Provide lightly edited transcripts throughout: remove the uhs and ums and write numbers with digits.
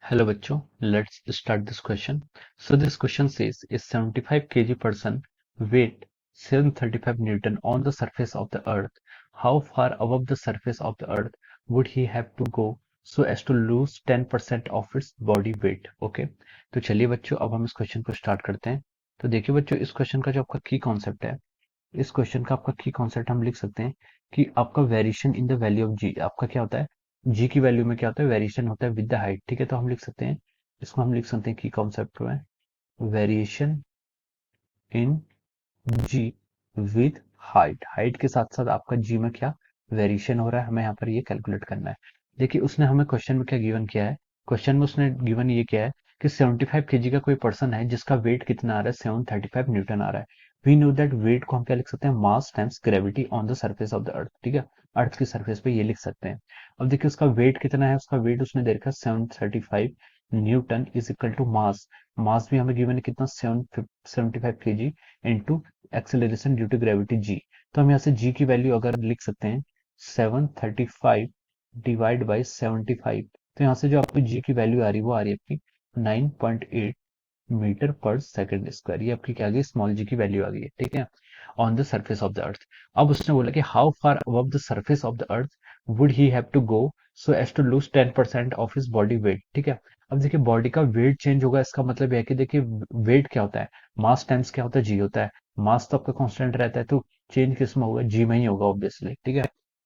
Hello बच्चों, let's start this question. So this question says, a 75 kg person weight 735 Newton on the surface of the earth. How far above the surface of the earth would he have to go so as to lose 10% of its body weight? Okay, तो चलिए बच्चों अब हम इस question को start करते हैं। तो देखिए बच्चों, इस क्वेश्चन का जो आपका की कॉन्सेप्ट है, इस क्वेश्चन का आपका की कॉन्सेप्ट हम लिख सकते हैं कि आपका variation in the value of g आपका क्या होता है। जी की वैल्यू में क्या होता है, वेरिएशन होता है विद द हाइट। ठीक है, तो हम लिख सकते हैं, इसको हम लिख सकते हैं की कॉन्सेप्ट में variation in g with height. Height के साथ साथ आपका जी में क्या वेरिएशन हो रहा है, हमें यहाँ पर ये कैलकुलेट करना है। देखिए उसने हमें क्वेश्चन में क्या गिवन किया है, क्वेश्चन में उसने गिवन ये किया है कि 75 केजी का कोई पर्सन है जिसका वेट कितना आ रहा है, 735 न्यूटन आ रहा है। वी नो दैट वेट को हम क्या लिख सकते हैं, मास times gravity on the surface of the अर्थ। ठीक है, अर्थ की सर्फेस पे ये लिख सकते हैं। अब देखिए उसका वेट कितना है, उसका वेट उसने दे रखा है 735 newton is equal to mass. Mass भी हमें गिवन है कितना, 75 kg into acceleration due to gravity g. तो हम यहाँ से जी की वैल्यू अगर लिख सकते हैं 735 डिवाइड बाई 75, तो यहाँ से जो आपको जी की वैल्यू आ रही है वो आ रही है आपकी 9.8 मीटर पर सेकंड स्क्वायर। ये आपकी क्या आ गई, स्मॉल जी की वैल्यू आ गई है। ठीक है, on the surface of the earth. अब उसने बोला कि how far above the surface of the earth would he have to go so as to lose 10% of his body weight. ठीक है, अब देखिए बॉडी का वेट चेंज होगा, इसका मतलब है कि देखिए वेट क्या होता है, मास टाइम्स क्या होता है, जी होता है। मास तो आपका कांस्टेंट रहता है, तो चेंज किस में होगा, जी में ही होगा ऑब्वियसली। ठीक है,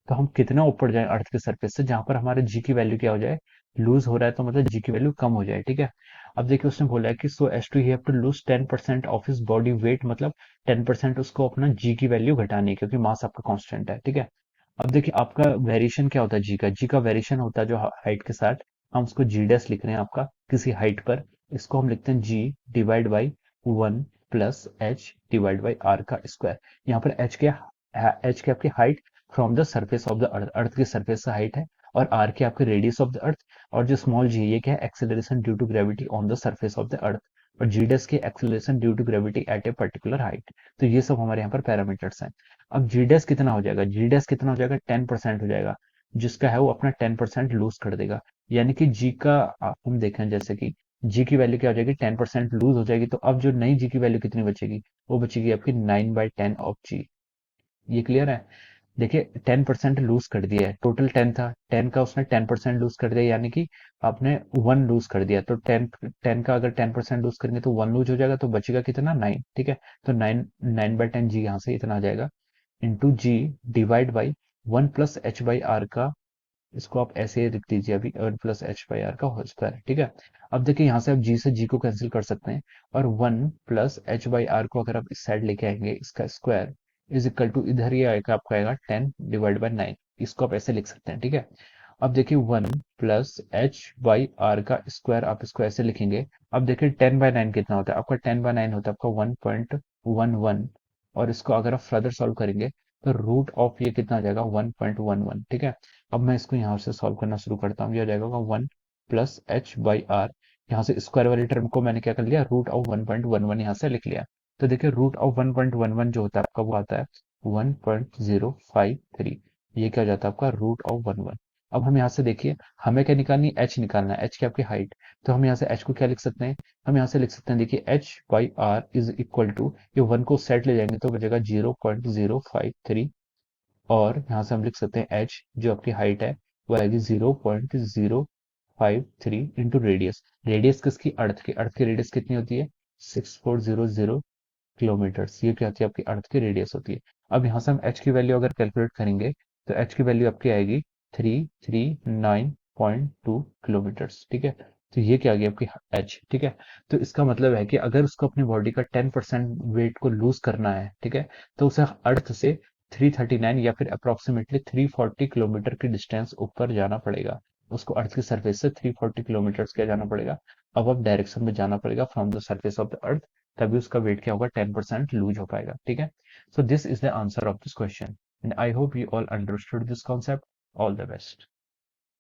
तो हम कितना ऊपर जाए अर्थ के सरफेस से, जहां पर हमारे जी की वैल्यू क्या हो जाए, लूज हो रहा है, तो मतलब जी की वैल्यू कम हो जाए। ठीक है, अब देखिए उसने बोला है कि so as to he have to lose 10% of his body weight, मतलब 10% उसको अपना जी की वैल्यू घटानी है क्योंकि मास आपका कांस्टेंट है। ठीक है, अब देखिए आपका वेरिएशन क्या होता है, जी का, जी का वेरिएशन होता है जो हाइट के साथ, हम उसको जी डैश लिख रहे हैं आपका किसी हाइट पर, इसको हम लिखते हैं g divide by 1 plus h divide by r का स्क्वायर। यहाँ पर एच के आपकी height from the surface of the earth, earth की सर्फेस से हाइट है, और आर के आपके रेडियस ऑफ द अर्थ, और जो स्मॉल जी ये क्या है, acceleration due to gravity on the surface of the earth, और जी डैश की acceleration due to gravity at a particular height. तो ये सब हमारे यहाँ पर पैरामीटर्स हैं। अब जी डैश कितना हो जाएगा, जी डैश कितना हो जाएगा, 10% हो जाएगा, जिसका है वो अपना 10% लूज कर देगा। यानी कि जी का हम देखें जैसे कि जी की वैल्यू क्या हो जाएगी, 10% लूज हो जाएगी, तो अब जो नई जी की वैल्यू कितनी बचेगी, वो बचेगी आपकी 9/10 ऑफ जी। ये क्लियर है। देखिए 10% लूज कर दिया है, टोटल 10 था, 10 का उसने 10% लूज कर दिया, यानी कि आपने 1 लूज कर दिया, तो 10 का अगर 10% लूज करेंगे तो 1 लूज हो जाएगा, तो बचेगा कितना, 9। ठीक है, तो 9/10 जी यहाँ से इतना आ जाएगा, into g divide by 1 plus h/r का, इसको आप ऐसे ही लिख दीजिए अभी, 1 प्लस h/r का होल स्क्वायर। ठीक है, अब देखिए यहाँ से आप जी से जी को कैंसिल कर सकते हैं, और 1 प्लस h/r को अगर आप इस साइड लेके आएंगे, इसका स्क्वायर इज इक्वल टू, इधर ही आएगा आपका आएगा 10 डिवाइड बाई 9, इसको आप ऐसे लिख सकते हैं। ठीक है, अब देखिए 1 प्लस h/r का स्क्वायर, आप इसको ऐसे लिखेंगे। अब देखिए 10/9 कितना होता है आपका, 10/9 होता है आपका 1.11, और इसको अगर आप फर्दर सॉल्व करेंगे तो रूट ऑफ ये कितना आ जाएगा, 1.11। ठीक है, अब मैं इसको यहाँ से सॉल्व करना शुरू करता हूँ, ये आ जाएगा 1 प्लस h/r, यहाँ से स्क्वायर वाले टर्म को मैंने क्या कर लिया, रूट ऑफ 1.11 यहाँ से लिख लिया। तो देखिए रूट ऑफ 1.11 जो होता है आपका, वो आता है 1.053, ये क्या हो जाता है आपका, रूट ऑफ 11। अब हम यहाँ से देखिए, हमें क्या निकालनी है, एच निकालना है, एच की आपकी हाइट। तो हम यहाँ से एच को क्या लिख सकते हैं, हम यहाँ से लिख सकते हैं, देखिए h/r इज इक्वल टू, ये 1 को सेट ले जाएंगे तो बचेगा 0.053, और यहाँ से हम लिख सकते हैं एच जो आपकी हाइट है वो आएगी 0.053 इंटू रेडियस। रेडियस किसकी, अर्थ की, अर्थ की रेडियस कितनी होती है, 6400 किलोमीटर्स, ये क्या होती है आपकी अर्थ की रेडियस होती है। अब यहाँ से हम एच की वैल्यू अगर कैलकुलेट करेंगे, तो एच की वैल्यू आपकी आएगी 339.2 किलोमीटर्स। ठीक है, तो ये क्या आ गई आपकी एच। ठीक है, तो इसका मतलब है कि अगर उसको अपनी बॉडी का 10% वेट को लूज करना है, ठीक है, तो उसे अर्थ से 339 या फिर अप्रोक्सीमेटली 340 किलोमीटर की डिस्टेंस ऊपर जाना पड़ेगा, उसको अर्थ की सरफेस से 340 किलोमीटर क्या जाना पड़ेगा, अब डायरेक्शन में जाना पड़ेगा from the surface of the अर्थ, तभी उसका वेट क्या होगा, 10% लूज हो पाएगा। ठीक है, so this is the answer of this question, and I hope you all understood this concept. All the best.